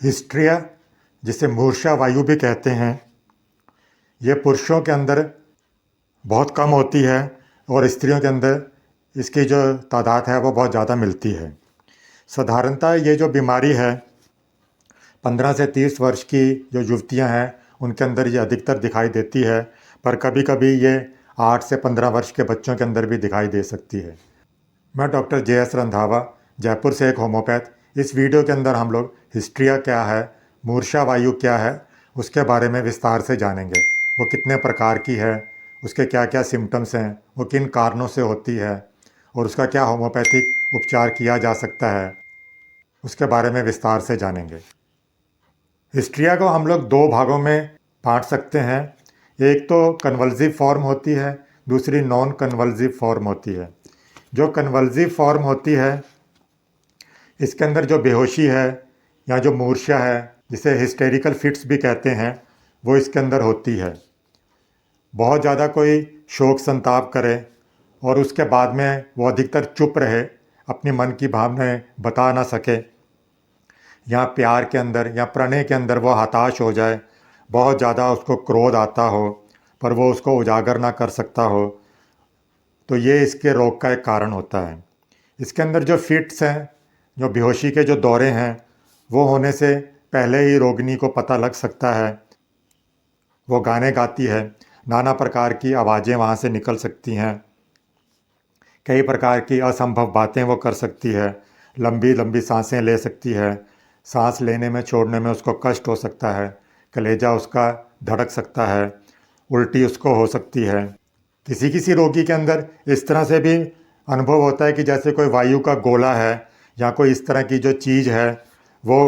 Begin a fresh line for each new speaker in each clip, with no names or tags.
हिस्ट्रिया, जिसे मूर्छा वायु भी कहते हैं, ये पुरुषों के अंदर बहुत कम होती है और स्त्रियों के अंदर इसकी जो तादाद है वो बहुत ज़्यादा मिलती है। साधारणतः ये जो बीमारी है 15 से 30 वर्ष की जो युवतियां हैं उनके अंदर ये अधिकतर दिखाई देती है, पर कभी कभी ये 8 से 15 वर्ष के बच्चों के अंदर भी दिखाई दे सकती है। मैं डॉक्टर JS रंधावा, जयपुर से एक होम्योपैथ। इस वीडियो के अंदर हम लोग हिस्ट्रिया क्या है, मूर्छा वायु क्या है, उसके बारे में विस्तार से जानेंगे। वो कितने प्रकार की है, उसके क्या क्या सिम्टम्स हैं, वो किन कारणों से होती है और उसका क्या होम्योपैथिक उपचार किया जा सकता है, उसके बारे में विस्तार से जानेंगे। हिस्ट्रिया को हम लोग दो भागों में बांट सकते हैं। एक तो कन्वल्सिव फॉर्म होती है, दूसरी नॉन कन्वल्सिव फॉर्म होती है। जो कन्वल्सिव फॉर्म होती है इसके अंदर जो बेहोशी है या जो मूर्छा है, जिसे हिस्टेरिकल फिट्स भी कहते हैं, वो इसके अंदर होती है। बहुत ज़्यादा कोई शोक संताप करे और उसके बाद में वो अधिकतर चुप रहे, अपनी मन की भावनाएं बता ना सके, या प्यार के अंदर या प्रणय के अंदर वो हताश हो जाए, बहुत ज़्यादा उसको क्रोध आता हो पर वो उसको उजागर ना कर सकता हो, तो ये इसके रोग का एक कारण होता है। इसके अंदर जो फिट्स हैं, जो बेहोशी के जो दौरे हैं, वो होने से पहले ही रोगिणी को पता लग सकता है। वो गाने गाती है, नाना प्रकार की आवाज़ें वहाँ से निकल सकती हैं, कई प्रकार की असंभव बातें वो कर सकती है, लंबी लंबी सांसें ले सकती है, सांस लेने में छोड़ने में उसको कष्ट हो सकता है, कलेजा उसका धड़क सकता है, उल्टी उसको हो सकती है। किसी किसी रोगी के अंदर इस तरह से भी अनुभव होता है कि जैसे कोई वायु का गोला है या कोई इस तरह की जो चीज़ है वो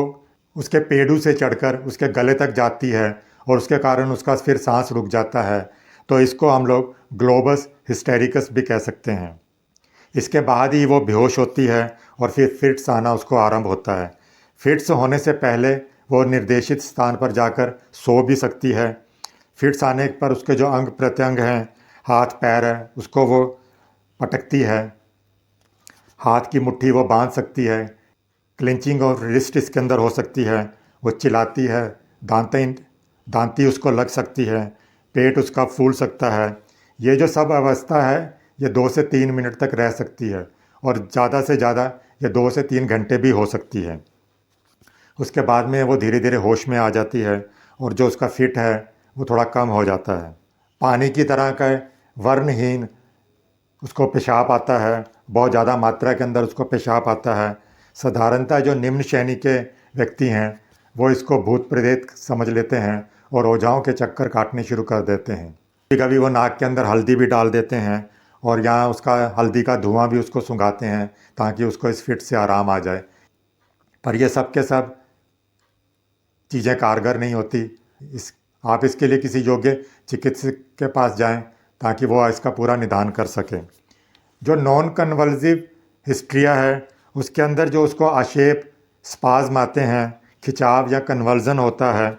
उसके पेड़ू से चढ़कर उसके गले तक जाती है और उसके कारण उसका फिर सांस रुक जाता है। तो इसको हम लोग ग्लोबस हिस्टेरिकस भी कह सकते हैं। इसके बाद ही वो बेहोश होती है और फिर फिट्स आना उसको आरंभ होता है। फिट्स होने से पहले वो निर्देशित स्थान पर जाकर सो भी सकती है। फिट्स आने पर उसके जो अंग प्रत्यंग हैं, हाथ पैर है, उसको वो पटकती है, हाथ की मुट्ठी वो बांध सकती है, क्लिंचिंग और रिस्ट इसके अंदर हो सकती है, वो चिल्लाती है, दांती उसको लग सकती है, पेट उसका फूल सकता है। ये जो सब अवस्था है ये 2 से 3 मिनट तक रह सकती है और ज़्यादा से ज़्यादा ये 2 से 3 घंटे भी हो सकती है। उसके बाद में वो धीरे धीरे होश में आ जाती है और जो उसका फिट है वो थोड़ा कम हो जाता है। पानी की तरह का वर्णहीन उसको पेशाब आता है, बहुत ज़्यादा मात्रा के अंदर उसको पेशाब आता है। साधारणतः जो निम्न श्रेणी के व्यक्ति हैं वो इसको भूत प्रेत समझ लेते हैं और ओझाओं के चक्कर काटने शुरू कर देते हैं। कभी कभी वो नाक के अंदर हल्दी भी डाल देते हैं और यहाँ उसका हल्दी का धुआं भी उसको सुंघाते हैं ताकि उसको इस फिट से आराम आ जाए। पर ये सब के सब चीज़ें कारगर नहीं होती। आप इसके लिए किसी योग्य चिकित्सक के पास जाएं ताकि वो इसका पूरा निदान कर सकें। जो नॉन कन्वल्सिव हिस्ट्रिया है उसके अंदर जो उसको आक्षेप, स्पाज्म आते हैं, खिंचाव या कन्वल्जन होता है,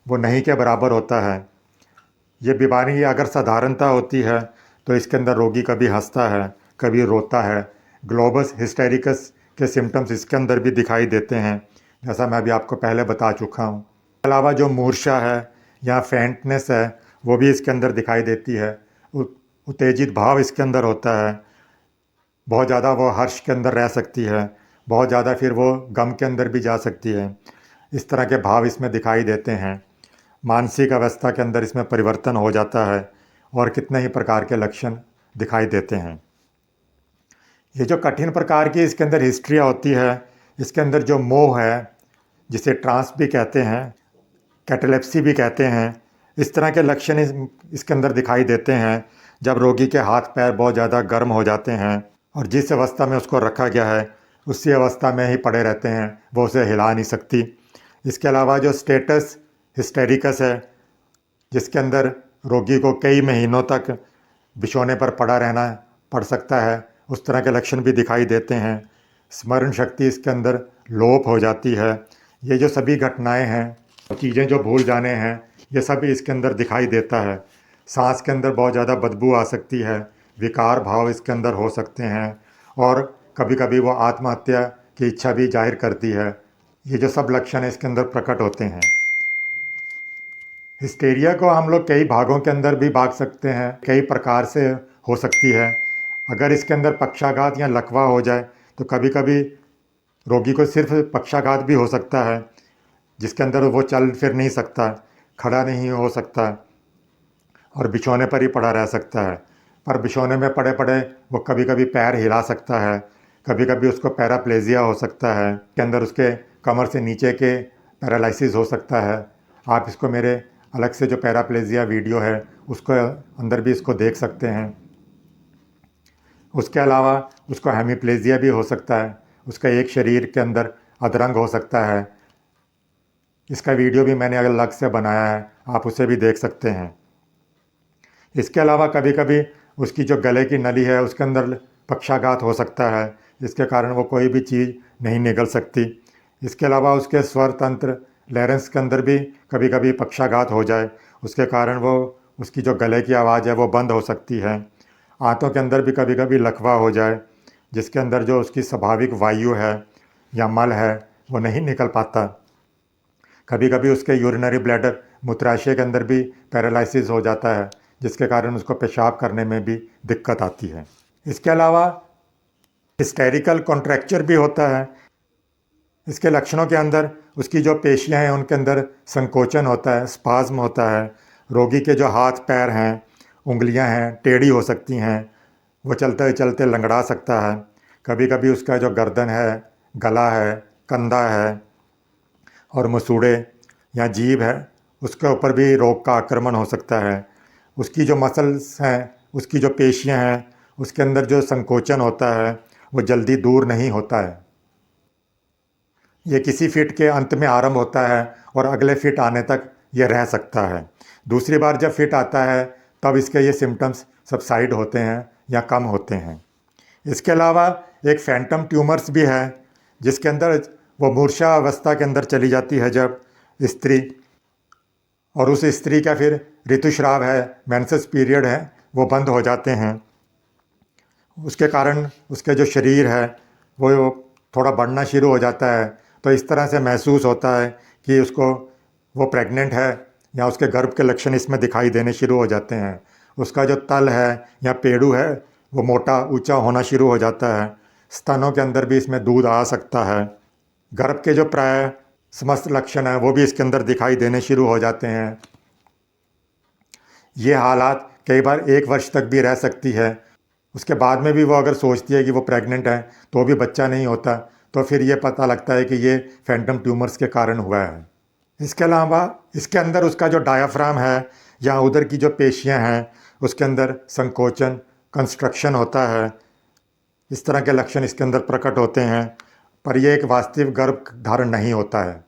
वो नहीं के बराबर होता है। ये बीमारी अगर साधारणता होती है तो इसके अंदर रोगी कभी हंसता है, कभी रोता है। ग्लोबस हिस्टेरिकस के सिम्टम्स इसके अंदर भी दिखाई देते हैं, जैसा मैं अभी आपको पहले बता चुका हूँ। इसके अलावा जो मूर्छा है या फेंटनेस है वो भी इसके अंदर दिखाई देती है। उत्तेजित भाव इसके अंदर होता है, बहुत ज़्यादा वो हर्ष के अंदर रह सकती है, बहुत ज़्यादा फिर वो गम के अंदर भी जा सकती है। इस तरह के भाव इसमें दिखाई देते हैं। मानसिक अवस्था के अंदर इसमें परिवर्तन हो जाता है और कितने ही प्रकार के लक्षण दिखाई देते हैं। ये जो कठिन प्रकार की इसके अंदर हिस्ट्रिया होती है, इसके अंदर जो मोह है, जिसे ट्रांस भी कहते हैं, कैटेलेप्सी भी कहते हैं, इस तरह के लक्षण इसके अंदर दिखाई देते हैं जब रोगी के हाथ पैर बहुत ज़्यादा गर्म हो जाते हैं और जिस अवस्था में उसको रखा गया है उसी अवस्था में ही पड़े रहते हैं, वो उसे हिला नहीं सकती। इसके अलावा जो स्टेटस हिस्टेरिकस है, जिसके अंदर रोगी को कई महीनों तक बिछौने पर पड़ा रहना पड़ सकता है, उस तरह के लक्षण भी दिखाई देते हैं। स्मरण शक्ति इसके अंदर लोप हो जाती है। ये जो सभी घटनाएं हैं, चीज़ें जो भूल जाने हैं, ये सभी इसके अंदर दिखाई देता है। सांस के अंदर बहुत ज़्यादा बदबू आ सकती है, विकार भाव इसके अंदर हो सकते हैं और कभी कभी वो आत्महत्या की इच्छा भी जाहिर करती है। ये जो सब लक्षण इसके अंदर प्रकट होते हैं। हिस्टेरिया को हम लोग कई भागों के अंदर भी भाग सकते हैं, कई प्रकार से हो सकती है। अगर इसके अंदर पक्षाघात या लकवा हो जाए तो कभी कभी रोगी को सिर्फ पक्षाघात भी हो सकता है, जिसके अंदर वो चल फिर नहीं सकता, खड़ा नहीं हो सकता और बिछौने पर ही पड़ा रह सकता है। पर बिछौने में पड़े पड़े वो कभी कभी पैर हिला सकता है, कभी कभी उसको पैराप्लेजिया हो सकता है, के अंदर उसके कमर से नीचे के पैरालिसिस हो सकता है। आप इसको मेरे अलग से जो पैराप्लेजिया वीडियो है उसको अंदर भी इसको देख सकते हैं। उसके अलावा उसको हेमीप्लेजिया भी हो सकता है, उसका एक शरीर के अंदर अधरंग हो सकता है। इसका वीडियो भी मैंने अलग से बनाया है, आप उसे भी देख सकते हैं। इसके अलावा कभी कभी उसकी जो गले की नली है उसके अंदर पक्षाघात हो सकता है, जिसके कारण वो कोई भी चीज़ नहीं निगल सकती। इसके अलावा उसके स्वर तंत्र लैरेंस के अंदर भी कभी कभी पक्षाघात हो जाए, उसके कारण वो उसकी जो गले की आवाज़ है वो बंद हो सकती है। आंतों के अंदर भी कभी कभी लकवा हो जाए, जिसके अंदर जो उसकी स्वाभाविक वायु है या मल है वो नहीं निकल पाता। कभी कभी उसके यूरिनरी ब्लैडर मूत्राशय के अंदर भी पैरालिसिस हो जाता है, जिसके कारण उसको पेशाब करने में भी दिक्कत आती है। इसके अलावा हिस्टेरिकल कॉन्ट्रैक्चर भी होता है। इसके लक्षणों के अंदर उसकी जो पेशियां हैं उनके अंदर संकोचन होता है, स्पाज्म होता है। रोगी के जो हाथ पैर हैं, उंगलियां हैं, टेढ़ी हो सकती हैं, वो चलते चलते लंगड़ा सकता है। कभी कभी उसका जो गर्दन है, गला है, कंधा है और मसूड़े या जीभ है, उसके ऊपर भी रोग का आक्रमण हो सकता है। उसकी जो मसल्स हैं, उसकी जो पेशियां हैं, उसके अंदर जो संकोचन होता है वो जल्दी दूर नहीं होता है। ये किसी फिट के अंत में आरंभ होता है और अगले फिट आने तक ये रह सकता है। दूसरी बार जब फिट आता है तब इसके ये सिम्टम्स सबसाइड होते हैं या कम होते हैं। इसके अलावा एक फैंटम ट्यूमर्स भी है, जिसके अंदर वो मूर्छा अवस्था के अंदर चली जाती है जब स्त्री, और उस स्त्री का फिर ऋतुस्राव है, मेंसेस पीरियड है, वो बंद हो जाते हैं। उसके कारण उसके जो शरीर है वो थोड़ा बढ़ना शुरू हो जाता है। तो इस तरह से महसूस होता है कि उसको वो प्रेग्नेंट है या उसके गर्भ के लक्षण इसमें दिखाई देने शुरू हो जाते हैं। उसका जो तल है या पेड़ू है वो मोटा ऊंचा होना शुरू हो जाता है। स्तनों के अंदर भी इसमें दूध आ सकता है। गर्भ के जो प्राय समस्त लक्षण हैं वो भी इसके अंदर दिखाई देने शुरू हो जाते हैं। ये हालात कई बार 1 वर्ष तक भी रह सकती है। उसके बाद में भी वो अगर सोचती है कि वो प्रेग्नेंट है तो भी बच्चा नहीं होता, तो फिर ये पता लगता है कि ये फैंटम ट्यूमर्स के कारण हुआ है। इसके अलावा इसके अंदर उसका जो डायाफ्राम है या उधर की जो पेशियां हैं उसके अंदर संकोचन, कंस्ट्रक्शन होता है। इस तरह के लक्षण इसके अंदर प्रकट होते हैं, पर यह एक वास्तविक गर्भ धारण नहीं होता है।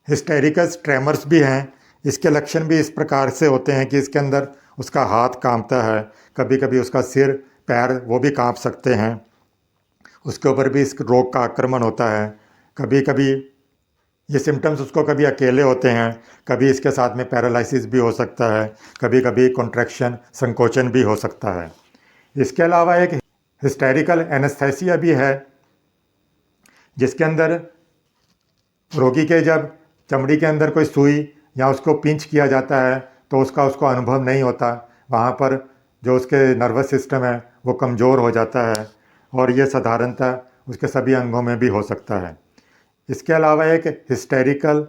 हिस्टेरिकस ट्रेमर्स भी हैं। इसके लक्षण भी इस प्रकार से होते हैं कि इसके अंदर उसका हाथ कांपता है, कभी कभी उसका सिर पैर वो भी कांप सकते हैं। उसके ऊपर भी इस रोग का आक्रमण होता है। कभी कभी ये सिम्टम्स उसको कभी अकेले होते हैं, कभी इसके साथ में पैरालिसिस भी हो सकता है, कभी कभी कॉन्ट्रैक्शन संकोचन भी हो सकता है। इसके अलावा एक हिस्टेरिकल एनेस्थेसिया भी है, जिसके अंदर रोगी के जब चमड़ी के अंदर कोई सुई या उसको पिंच किया जाता है तो उसको अनुभव नहीं होता। वहाँ पर जो उसके नर्वस सिस्टम है वो कमज़ोर हो जाता है और ये साधारणतः उसके सभी अंगों में भी हो सकता है। इसके अलावा एक हिस्टेरिकल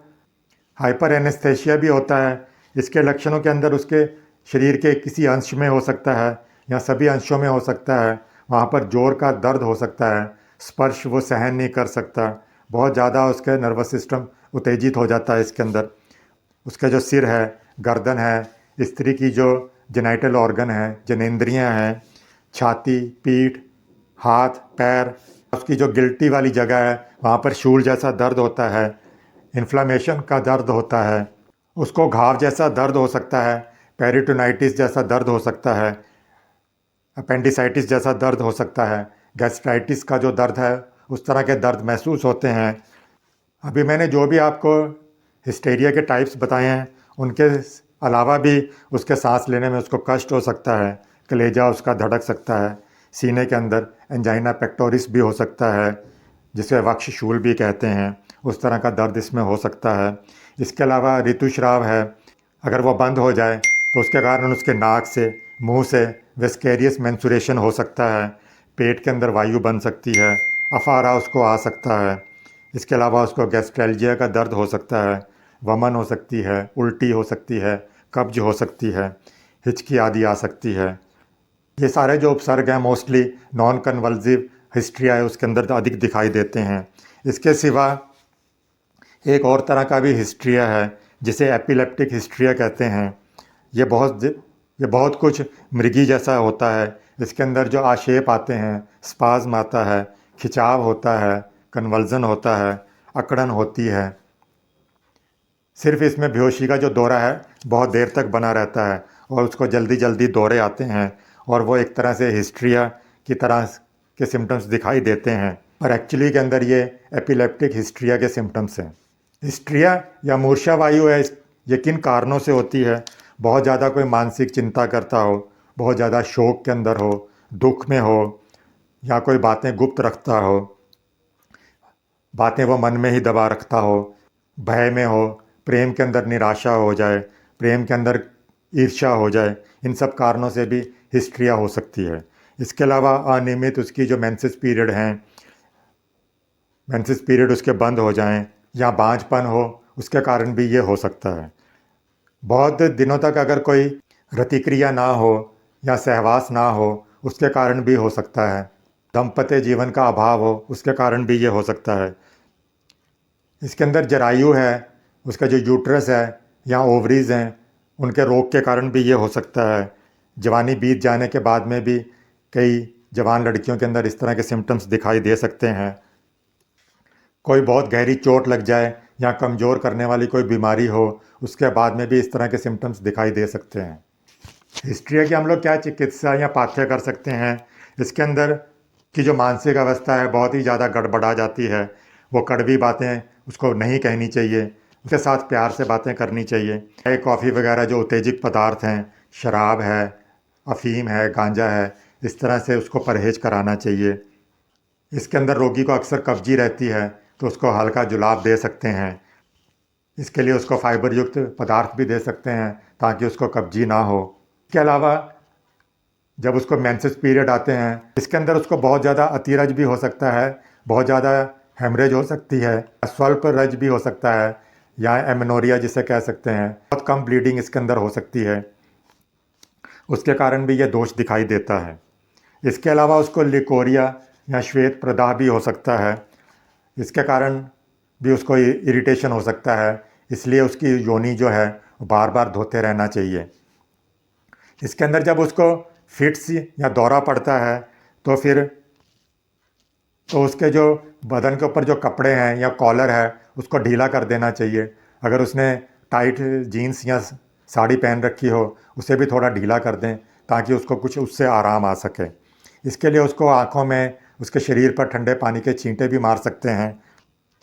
हाइपर एनेस्थेसिया भी होता है। इसके लक्षणों के अंदर उसके शरीर के किसी अंश में हो सकता है या सभी अंशों में हो सकता है। वहाँ पर जोर का दर्द हो सकता है, स्पर्श वो सहन नहीं कर सकता, बहुत ज़्यादा उसके नर्वस सिस्टम उत्तेजित हो जाता है। इसके अंदर उसका जो सिर है, गर्दन है, स्त्री की जो जेनाइटल ऑर्गन है, जनेंद्रियाँ हैं, छाती, पीठ, हाथ पैर, उसकी जो गिल्टी वाली जगह है वहाँ पर शूल जैसा दर्द होता है, इन्फ्लामेशन का दर्द होता है, उसको घाव जैसा दर्द हो सकता है, पेरिटोनाइटिस जैसा दर्द हो सकता है, अपेंडिसाइटिस जैसा दर्द हो सकता है, गैस्ट्राइटिस का जो दर्द है उस तरह के दर्द महसूस होते हैं। अभी मैंने जो भी आपको हिस्टेरिया के टाइप्स बताए हैं उनके अलावा भी उसके सांस लेने में उसको कष्ट हो सकता है, कलेजा उसका धड़क सकता है, सीने के अंदर एंजाइना पेक्टोरिस भी हो सकता है जिसे वक्ष शूल भी कहते हैं, उस तरह का दर्द इसमें हो सकता है। इसके अलावा ऋतुस्राव है, अगर वो बंद हो जाए तो उसके कारण उसके नाक से, मुंह से विस्केरियस मेंस्ट्रुएशन हो सकता है, पेट के अंदर वायु बन सकती है, अफारा उसको आ सकता है। इसके अलावा उसको गैस्ट्रेल्जिया का दर्द हो सकता है, वमन हो सकती है, उल्टी हो सकती है, कब्ज हो सकती है, हिचकी आदि आ सकती है। ये सारे जो उपसर्ग हैं मोस्टली नॉन कन्वल्सिव हिस्ट्रिया है उसके अंदर अधिक दिखाई देते हैं। इसके सिवा एक और तरह का भी हिस्ट्रिया है जिसे एपिलेप्टिक हिस्ट्रिया कहते हैं। ये बहुत कुछ मृगी जैसा होता है। इसके अंदर जो आशेप आते हैं, स्पाज्म आता है, खिंचाव होता है, कन्वल्जन होता है, अकड़न होती है। सिर्फ इसमें बेहोशी का जो दौरा है बहुत देर तक बना रहता है और उसको जल्दी जल्दी दौरे आते हैं और वो एक तरह से हिस्ट्रिया की तरह के सिम्टम्स दिखाई देते हैं, पर एक्चुअली के अंदर ये एपिलेप्टिक हिस्ट्रिया के सिम्टम्स हैं। हिस्ट्रिया या मूर्छा वायु है, ये किन कारणों से होती है? बहुत ज़्यादा कोई मानसिक चिंता करता हो, बहुत ज़्यादा शोक के अंदर हो, दुख में हो, या कोई बातें गुप्त रखता हो, बातें वो मन में ही दबा रखता हो, भय में हो, प्रेम के अंदर निराशा हो जाए, प्रेम के अंदर ईर्ष्या हो जाए, इन सब कारणों से भी हिस्ट्रिया हो सकती है। इसके अलावा अनियमित उसकी जो मेंसेस पीरियड हैं, मेंसेस पीरियड उसके बंद हो जाएं या बांझपन हो, उसके कारण भी ये हो सकता है। बहुत दिनों तक अगर कोई रतिक्रिया ना हो या सहवास ना हो, उसके कारण भी हो सकता है। दाम्पत्य जीवन का अभाव हो, उसके कारण भी ये हो सकता है। इसके अंदर जरायु है, उसका जो यूट्रस है या ओवरीज हैं, उनके रोग के कारण भी ये हो सकता है। जवानी बीत जाने के बाद में भी कई जवान लड़कियों के अंदर इस तरह के सिम्टम्स दिखाई दे सकते हैं। कोई बहुत गहरी चोट लग जाए या कमज़ोर करने वाली कोई बीमारी हो, उसके बाद में भी इस तरह के सिम्टम्स दिखाई दे सकते हैं। हिस्ट्रिया की हम लोग क्या चिकित्सा या पाथ्य कर सकते हैं? इसके अंदर की जो मानसिक अवस्था है बहुत ही ज़्यादा गड़बड़ा जाती है। वो कड़वी बातें उसको नहीं कहनी चाहिए, उसके साथ प्यार से बातें करनी चाहिए। चाय कॉफ़ी वगैरह जो उत्तेजक पदार्थ हैं, शराब है, अफ़ीम है, गांजा है, इस तरह से उसको परहेज कराना चाहिए। इसके अंदर रोगी को अक्सर कब्जी रहती है तो उसको हल्का जुलाब दे सकते हैं। इसके लिए उसको फाइबर युक्त पदार्थ भी दे सकते हैं ताकि उसको कब्जी ना हो। इसके अलावा जब उसको मेंसेस पीरियड आते हैं, इसके अंदर उसको बहुत ज़्यादा अतिरज भी हो सकता है, बहुत ज़्यादा हेमरेज हो सकती है, स्वल्प रज भी हो सकता है या एमेनोरिया जिसे कह सकते हैं। बहुत कम ब्लीडिंग इसके अंदर हो सकती है, उसके कारण भी ये दोष दिखाई देता है। इसके अलावा उसको लिकोरिया या श्वेत प्रदाह भी हो सकता है, इसके कारण भी उसको इरिटेशन हो सकता है, इसलिए उसकी योनि जो है बार बार धोते रहना चाहिए। इसके अंदर जब उसको फिट्स या दौरा पड़ता है तो फिर उसके जो बदन के ऊपर जो कपड़े हैं या कॉलर है उसको ढीला कर देना चाहिए। अगर उसने टाइट जीन्स या साड़ी पहन रखी हो, उसे भी थोड़ा ढीला कर दें ताकि उसको कुछ उससे आराम आ सके। इसके लिए उसको आँखों में, उसके शरीर पर ठंडे पानी के छींटे भी मार सकते हैं।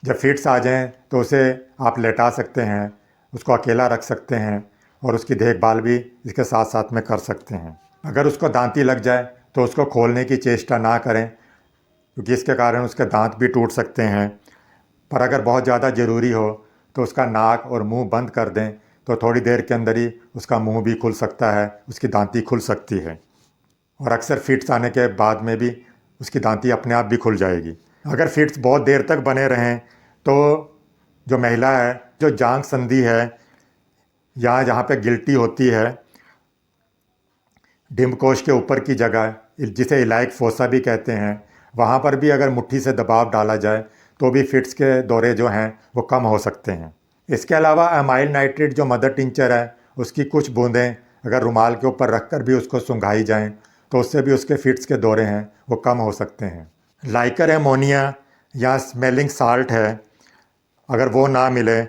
जब फिट्स आ जाएं तो उसे आप लेटा सकते हैं, उसको अकेला रख सकते हैं और उसकी देखभाल भी इसके साथ साथ में कर सकते हैं। अगर उसको दांती लग जाए तो उसको खोलने की चेष्टा ना करें क्योंकि इसके कारण उसके दांत भी टूट सकते हैं। पर अगर बहुत ज़्यादा ज़रूरी हो तो उसका नाक और मुंह बंद कर दें तो थोड़ी देर के अंदर ही उसका मुंह भी खुल सकता है, उसकी दांती खुल सकती है और अक्सर फिट्स आने के बाद में भी उसकी दांती अपने आप भी खुल जाएगी। अगर फिट्स बहुत देर तक बने रहें तो जो महिला है, जो जांघ संधि है या जहाँ पे गिल्टी होती है, डिम्बकोश के ऊपर की जगह जिसे इलाइक फोसा भी कहते हैं, वहाँ पर भी अगर मुट्ठी से दबाव डाला जाए तो भी फिट्स के दौरे जो हैं वो कम हो सकते हैं। इसके अलावा अमाइल नाइट्रेट जो मदर टिंचर है, उसकी कुछ बूंदें अगर रुमाल के ऊपर रख कर भी उसको सुंघाई जाएं तो उससे भी उसके फिट्स के दौरे हैं वो कम हो सकते हैं। लाइकर एमोनिया या स्मेलिंग साल्ट है, अगर वो ना मिले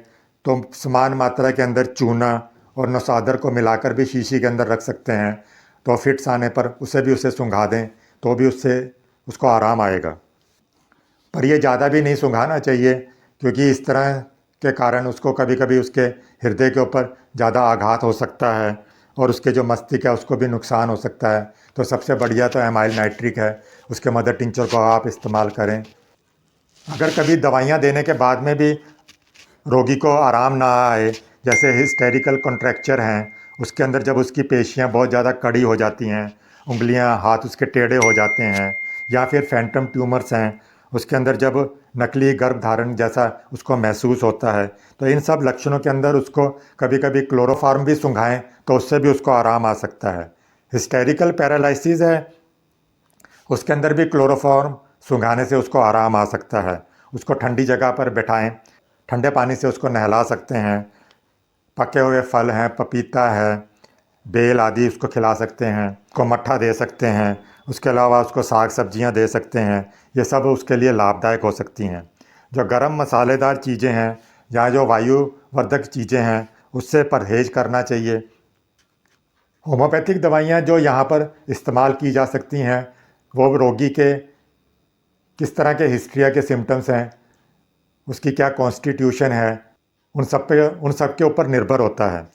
तो समान मात्रा के अंदर चूना और नौसादर को मिलाकर भी शीशी के अंदर रख सकते हैं, तो फिट्स आने पर उसे सुंघा दें तो भी उससे उसको आराम आएगा। पर ये ज़्यादा भी नहीं सुंघाना चाहिए क्योंकि इस तरह के कारण उसको कभी कभी उसके हृदय के ऊपर ज़्यादा आघात हो सकता है और उसके जो मस्तिष्क है उसको भी नुकसान हो सकता है। तो सबसे बढ़िया तो एमाइल नाइट्रिक है, उसके मदर टिंचर को आप इस्तेमाल करें। अगर कभी दवाइयाँ देने के बाद में भी रोगी को आराम ना आए, जैसे हिस्टेरिकल कॉन्ट्रैक्चर हैं, उसके अंदर जब उसकी पेशियाँ बहुत ज़्यादा कड़ी हो जाती हैं, उंगलियां हाथ उसके टेढ़े हो जाते हैं, या फिर फैंटम ट्यूमर्स हैं, उसके अंदर जब नकली गर्भधारण जैसा उसको महसूस होता है, तो इन सब लक्षणों के अंदर उसको कभी कभी क्लोरोफार्म भी सूंघाएं तो उससे भी उसको आराम आ सकता है। हिस्टेरिकल पैरालिसिस है, उसके अंदर भी क्लोरोफॉर्म सूंघाने से उसको आराम आ सकता है। उसको ठंडी जगह पर बैठाएं, ठंडे पानी से उसको नहला सकते हैं। पके हुए फल हैं, पपीता है, बेल आदि उसको खिला सकते हैं, उसको मट्ठा दे सकते हैं। उसके अलावा उसको साग सब्जियां दे सकते हैं। ये सब उसके लिए लाभदायक हो सकती हैं। जो गरम मसालेदार चीज़ें हैं या जो वायुवर्धक चीज़ें हैं, उससे परहेज़ करना चाहिए। होम्योपैथिक दवाइयाँ जो यहाँ पर इस्तेमाल की जा सकती हैं, वो रोगी के किस तरह के हिस्ट्रिया के सिम्टम्स हैं, उसकी क्या कॉन्स्टिट्यूशन है, उन सब के ऊपर निर्भर होता है।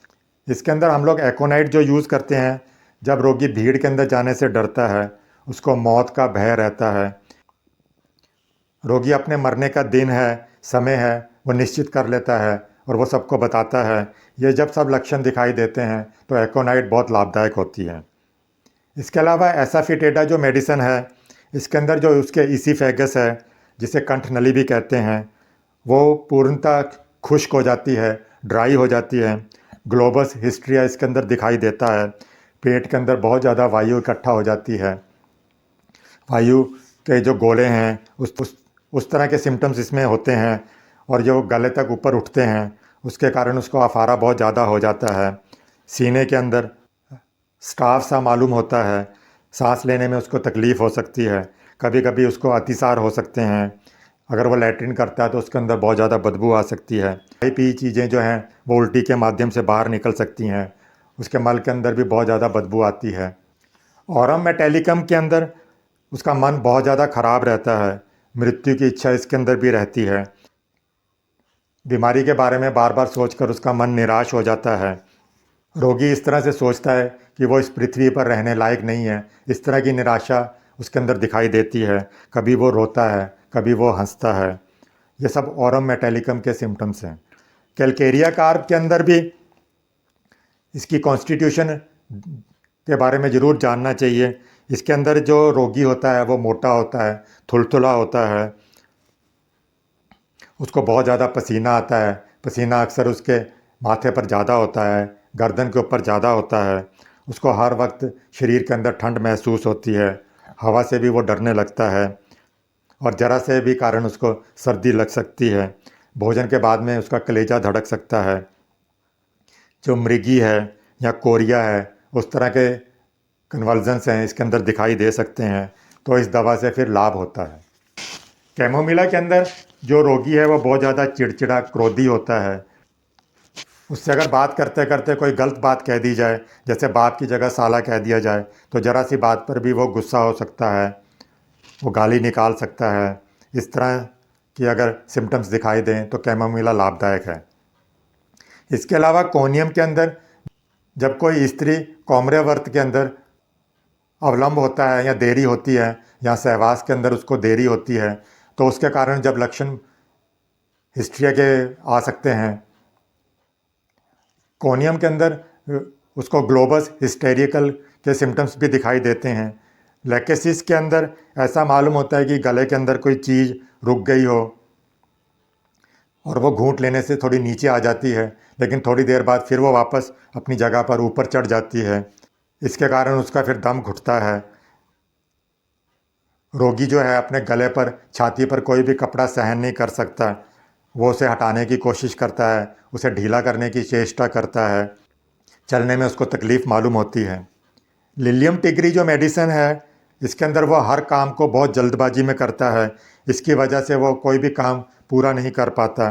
इसके अंदर हम लोग एकोनाइट जो यूज़ करते हैं, जब रोगी भीड़ के अंदर जाने से डरता है, उसको मौत का भय रहता है, रोगी अपने मरने का दिन है, समय है, वो निश्चित कर लेता है और वो सबको बताता है। ये जब सब लक्षण दिखाई देते हैं तो एकोनाइट बहुत लाभदायक होती है। इसके अलावा एसाफिटेडा जो मेडिसिन है, इसके अंदर जो उसके ईसीफेगस है, जिसे कंठ नली भी कहते हैं, वो पूर्णतः खुश्क हो जाती है, ड्राई हो जाती है। ग्लोबस हिस्ट्रिया इसके अंदर दिखाई देता है। पेट के अंदर बहुत ज़्यादा वायु इकट्ठा हो जाती है। वायु के जो गोले हैं, उस तरह के सिम्टम्स इसमें होते हैं, और जो गले तक ऊपर उठते हैं, उसके कारण उसको अफारा बहुत ज़्यादा हो जाता है। सीने के अंदर स्टाफ सा मालूम होता है, सांस लेने में उसको तकलीफ़ हो सकती है, कभी कभी उसको अतिसार हो सकते हैं। अगर वो लैट्रिन करता है तो उसके अंदर बहुत ज़्यादा बदबू आ सकती है। खाई पी चीज़ें जो हैं वो उल्टी के माध्यम से बाहर निकल सकती हैं, उसके मल के अंदर भी बहुत ज़्यादा बदबू आती है। ऑरम मेटेलिकम के अंदर उसका मन बहुत ज़्यादा ख़राब रहता है, मृत्यु की इच्छा इसके अंदर भी रहती है। बीमारी के बारे में बार बार सोचकर उसका मन निराश हो जाता है। रोगी इस तरह से सोचता है कि वो इस पृथ्वी पर रहने लायक नहीं है। इस तरह की निराशा उसके अंदर दिखाई देती है। कभी वो रोता है, कभी वो हंसता है। ये सब ऑरम मेटेलिकम के सिम्टम्स हैं। कैलकेरिया कार्प के अंदर भी इसकी कॉन्स्टिट्यूशन के बारे में ज़रूर जानना चाहिए। इसके अंदर जो रोगी होता है वो मोटा होता है, थुलथुला होता है, उसको बहुत ज़्यादा पसीना आता है। पसीना अक्सर उसके माथे पर ज़्यादा होता है, गर्दन के ऊपर ज़्यादा होता है। उसको हर वक्त शरीर के अंदर ठंड महसूस होती है, हवा से भी वो डरने लगता है, और ज़रा से भी कारण उसको सर्दी लग सकती है। भोजन के बाद में उसका कलेजा धड़क सकता है। जो मृगी है या कोरिया है, उस तरह के कन्वल्जन्स हैं इसके अंदर दिखाई दे सकते हैं। तो इस दवा से फिर लाभ होता है। कैमोमिला के अंदर जो रोगी है वो बहुत ज़्यादा चिड़चिड़ा क्रोधी होता है। उससे अगर बात करते करते कोई गलत बात कह दी जाए, जैसे बाप की जगह साला कह दिया जाए, तो ज़रा सी बात पर भी वो गुस्सा हो सकता है, वो गाली निकाल सकता है। इस तरह की अगर सिम्टम्स दिखाई दें तो कैमोमिला लाभदायक है। इसके अलावा कोनियम के अंदर जब कोई स्त्री कौमरव्रत के अंदर अवलंब होता है या देरी होती है, या सहवास के अंदर उसको देरी होती है, तो उसके कारण जब लक्षण हिस्ट्रिया के आ सकते हैं। कोनियम के अंदर उसको ग्लोबस हिस्टेरिकल के सिम्टम्स भी दिखाई देते हैं। लेकेसिस के अंदर ऐसा मालूम होता है कि गले के अंदर कोई चीज़ रुक गई हो और वो घूंट लेने से थोड़ी नीचे आ जाती है, लेकिन थोड़ी देर बाद फिर वो वापस अपनी जगह पर ऊपर चढ़ जाती है। इसके कारण उसका फिर दम घुटता है। रोगी जो है अपने गले पर, छाती पर कोई भी कपड़ा सहन नहीं कर सकता, वो उसे हटाने की कोशिश करता है, उसे ढीला करने की चेष्टा करता है, चलने में उसको तकलीफ़ मालूम होती है। लिलियम टिगरी जो मेडिसिन है, इसके अंदर वो हर काम को बहुत जल्दबाजी में करता है। इसकी वजह से वो कोई भी काम पूरा नहीं कर पाता।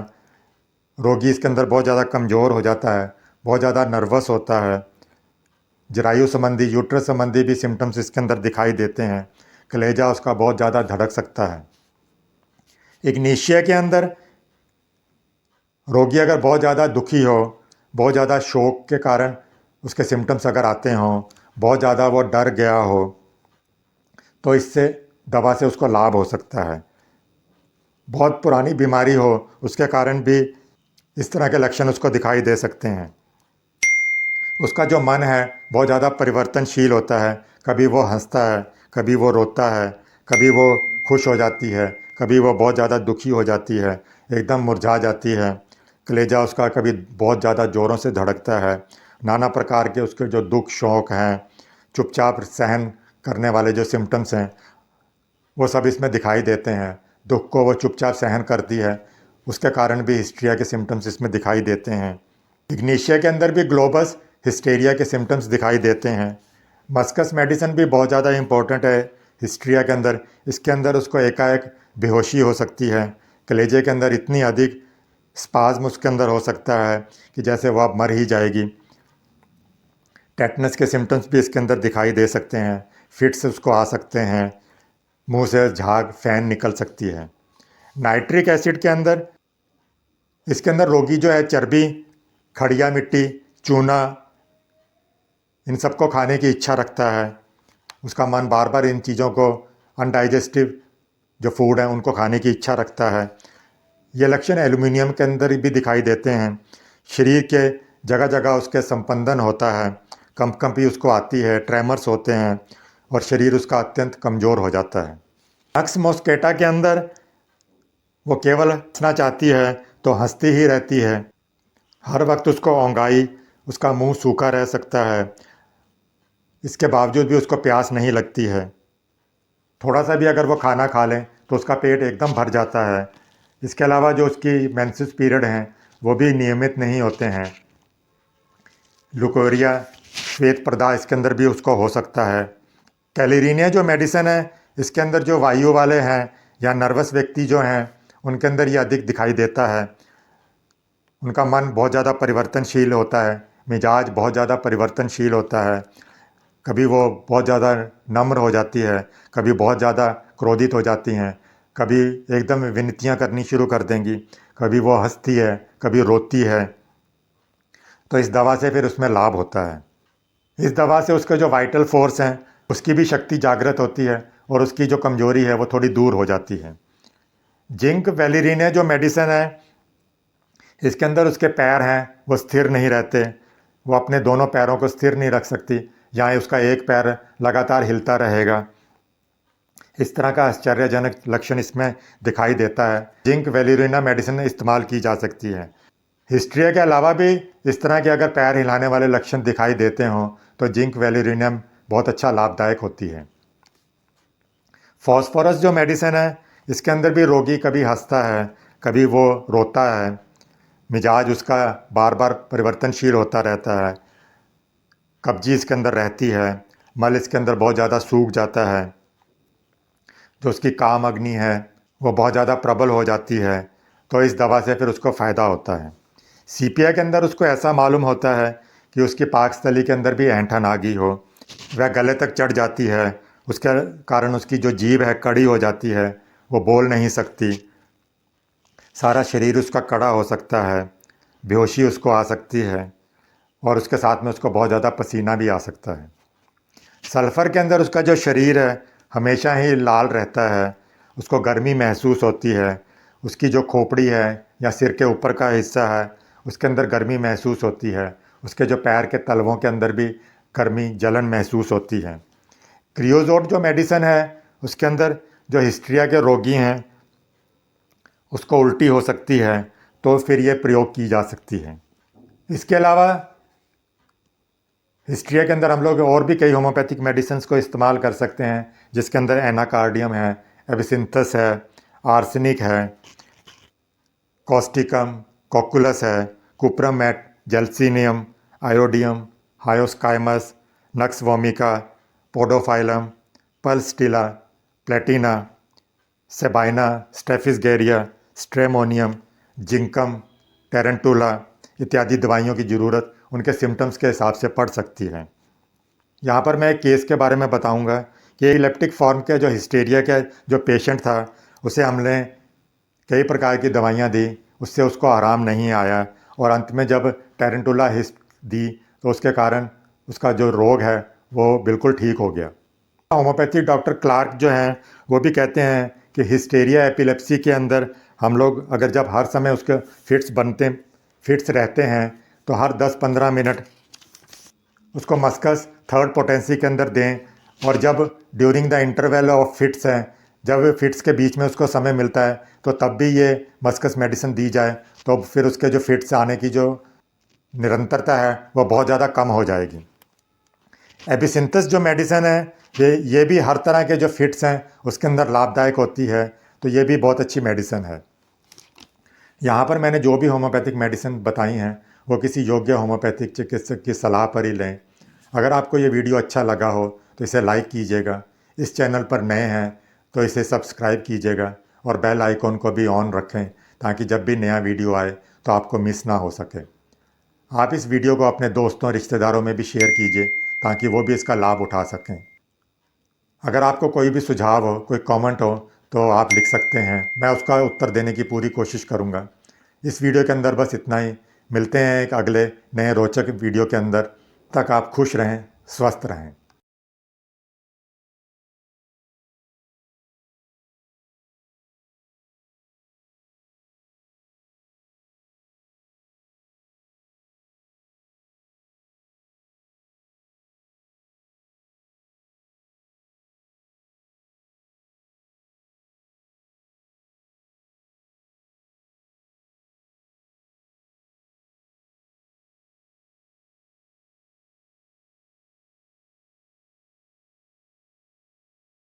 रोगी इसके अंदर बहुत ज़्यादा कमज़ोर हो जाता है, बहुत ज़्यादा नर्वस होता है। जरायु संबंधी, यूट्रस संबंधी भी सिम्टम्स इसके अंदर दिखाई देते हैं। कलेजा उसका बहुत ज़्यादा धड़क सकता है। इग्नीशिया के अंदर रोगी अगर बहुत ज़्यादा दुखी हो, बहुत ज़्यादा शोक के कारण उसके सिम्टम्स अगर आते हों, बहुत ज़्यादा वो डर गया हो, तो इससे दवा से उसको लाभ हो सकता है। बहुत पुरानी बीमारी हो उसके कारण भी इस तरह के लक्षण उसको दिखाई दे सकते हैं। उसका जो मन है बहुत ज़्यादा परिवर्तनशील होता है, कभी वो हंसता है, कभी वो रोता है, कभी वो खुश हो जाती है, कभी वो बहुत ज़्यादा दुखी हो जाती है, एकदम मुरझा जाती है। कलेजा उसका कभी बहुत ज़्यादा ज़ोरों से धड़कता है। नाना प्रकार के उसके जो दुख शौक हैं, चुपचाप सहन करने वाले जो सिम्टम्स हैं, वो सब इसमें दिखाई देते हैं। दुख को वो चुपचाप सहन करती है, उसके कारण भी हिस्ट्रिया के सिम्टम्स इसमें दिखाई देते हैं। इग्निशिया के अंदर भी ग्लोबस हिस्टेरिया के सिम्टम्स दिखाई देते हैं। मस्कस मेडिसिन भी बहुत ज़्यादा इम्पोर्टेंट है हिस्ट्रिया के अंदर। इसके अंदर उसको एकाएक बेहोशी हो सकती है, कलेजे के अंदर इतनी अधिक स्पाज्म उसके अंदर हो सकता है कि जैसे वो अब मर ही जाएगी। टेटनस के सिम्टम्स भी इसके अंदर दिखाई दे सकते हैं, फिट्स उसको आ सकते हैं, मुंह से झाग फैन निकल सकती है। नाइट्रिक एसिड के अंदर इसके अंदर रोगी जो है चर्बी, खड़िया मिट्टी, चूना, इन सबको खाने की इच्छा रखता है। उसका मन बार बार इन चीज़ों को, अनडाइजेस्टिव जो फूड हैं उनको खाने की इच्छा रखता है। ये लक्षण एल्यूमिनियम के अंदर भी दिखाई देते हैं। शरीर के जगह जगह उसके संपंदन होता है, कंपकंपी उसको आती है, ट्रेमर्स होते हैं और शरीर उसका अत्यंत कमज़ोर हो जाता है। नक्स मोस्केटा के अंदर वो केवल हंसना चाहती है तो हंसती ही रहती है। हर वक्त उसको ओंघाई, उसका मुंह सूखा रह सकता है, इसके बावजूद भी उसको प्यास नहीं लगती है। थोड़ा सा भी अगर वो खाना खा लें तो उसका पेट एकदम भर जाता है। इसके अलावा जो उसकी मेंसेस पीरियड हैं वो भी नियमित नहीं होते हैं। लुकोरिया, श्वेत प्रदाह इसके अंदर भी उसको हो सकता है। कैलेरिनिया जो मेडिसिन है इसके अंदर जो वायु वाले हैं या नर्वस व्यक्ति जो हैं उनके अंदर ये अधिक दिखाई देता है। उनका मन बहुत ज़्यादा परिवर्तनशील होता है, मिजाज बहुत ज़्यादा परिवर्तनशील होता है। कभी वो बहुत ज़्यादा नम्र हो जाती है, कभी बहुत ज़्यादा क्रोधित हो जाती हैं, कभी एकदम विनतियाँ करनी शुरू कर देंगी, कभी वो हंसती है, कभी रोती है। तो इस दवा से फिर उसमें लाभ होता है। इस दवा से उसके जो वाइटल फोर्स हैं उसकी भी शक्ति जागृत होती है और उसकी जो कमजोरी है वो थोड़ी दूर हो जाती है। जिंक वेलिरिने जो मेडिसिन है इसके अंदर उसके पैर हैं वो स्थिर नहीं रहते, वो अपने दोनों पैरों को स्थिर नहीं रख सकती, यहाँ उसका एक पैर लगातार हिलता रहेगा। इस तरह का आश्चर्यजनक लक्षण इसमें दिखाई देता है। जिंक वेलिरिना मेडिसिन इस्तेमाल की जा सकती है। हिस्ट्रिया के अलावा भी इस तरह के अगर पैर हिलाने वाले लक्षण दिखाई देते हों तो जिंक वेलिरिनम बहुत अच्छा लाभदायक होती है। फॉस्फोरस जो मेडिसिन है इसके अंदर भी रोगी कभी हंसता है, कभी वो रोता है, मिजाज उसका बार बार परिवर्तनशील होता रहता है, कब्जी इसके अंदर रहती है, मल इसके अंदर बहुत ज़्यादा सूख जाता है, जो उसकी काम अग्नि है वो बहुत ज़्यादा प्रबल हो जाती है। तो इस दवा से फिर उसको फ़ायदा होता है। सीपिया के अंदर उसको ऐसा मालूम होता है कि उसकी पाकस्थली के अंदर भी ऐंठन आ गई हो, वह गले तक चढ़ जाती है, उसके कारण उसकी जो जीभ है कड़ी हो जाती है, वो बोल नहीं सकती, सारा शरीर उसका कड़ा हो सकता है, बेहोशी उसको आ सकती है और उसके साथ में उसको बहुत ज़्यादा पसीना भी आ सकता है। सल्फ़र के अंदर उसका जो शरीर है हमेशा ही लाल रहता है, उसको गर्मी महसूस होती है, उसकी जो खोपड़ी है या सिर के ऊपर का हिस्सा है उसके अंदर गर्मी महसूस होती है, उसके जो पैर के तलवों के अंदर भी गर्मी जलन महसूस होती है। क्रियोजोट जो मेडिसिन है उसके अंदर जो हिस्ट्रिया के रोगी हैं उसको उल्टी हो सकती है तो फिर ये प्रयोग की जा सकती है। इसके अलावा हिस्ट्रिया के अंदर हम लोग और भी कई होम्योपैथिक मेडिसिन को इस्तेमाल कर सकते हैं, जिसके अंदर एनाकार्डियम है, एबिसिंथस है, आर्सेनिक है, कॉस्टिकम, कॉकुलस है, cuprum met, gelsemium, iodium, hyoscyamus, nux vomica, podophyllum, pulsatilla, platina, sabina, staphysagria, stramonium, zincum, tarentula इत्यादि दवाइयों की ज़रूरत उनके सिम्टम्स के हिसाब से पड़ सकती है। यहाँ पर मैं एक केस के बारे में बताऊँगा कि इलेप्टिक फॉर्म के जो हिस्टेरिया का जो पेशेंट था उसे हमने कई प्रकार की दवाइयाँ दी, उससे उसको आराम नहीं आया और अंत में जब टेरेंटुला हिस्ट दी तो उसके कारण उसका जो रोग है वो बिल्कुल ठीक हो गया। होम्योपैथी डॉक्टर क्लार्क जो हैं वो भी कहते हैं कि हिस्टेरिया एपिलेप्सी के अंदर हम लोग अगर जब हर समय उसके फिट्स रहते हैं तो हर 10-15 मिनट उसको मस्कस थर्ड पोटेंसी के अंदर दें, और जब during the interval of fits हैं, जब फिट्स के बीच में उसको समय मिलता है तो तब भी ये मस्कस मेडिसिन दी जाए, तो फिर उसके जो फिट्स आने की जो निरंतरता है वो बहुत ज़्यादा कम हो जाएगी। एबिसिंथस जो मेडिसिन है ये भी हर तरह के जो फिट्स हैं उसके अंदर लाभदायक होती है, तो ये भी बहुत अच्छी मेडिसिन है। यहाँ पर मैंने जो भी होम्योपैथिक मेडिसिन बताई हैं वो किसी योग्य होम्योपैथिक चिकित्सक की सलाह पर ही लें। अगर आपको ये वीडियो अच्छा लगा हो तो इसे लाइक कीजिएगा, इस चैनल पर नए हैं तो इसे सब्सक्राइब कीजिएगा और बेल आइकॉन को भी ऑन रखें ताकि जब भी नया वीडियो आए तो आपको मिस ना हो सके। आप इस वीडियो को अपने दोस्तों रिश्तेदारों में भी शेयर कीजिए ताकि वो भी इसका लाभ उठा सकें। अगर आपको कोई भी सुझाव हो, कोई कमेंट हो तो आप लिख सकते हैं, मैं उसका उत्तर देने की पूरी कोशिश करूँगा। इस वीडियो के अंदर बस इतना ही। मिलते हैं एक अगले नए रोचक वीडियो के अंदर। तक आप खुश रहें, स्वस्थ रहें।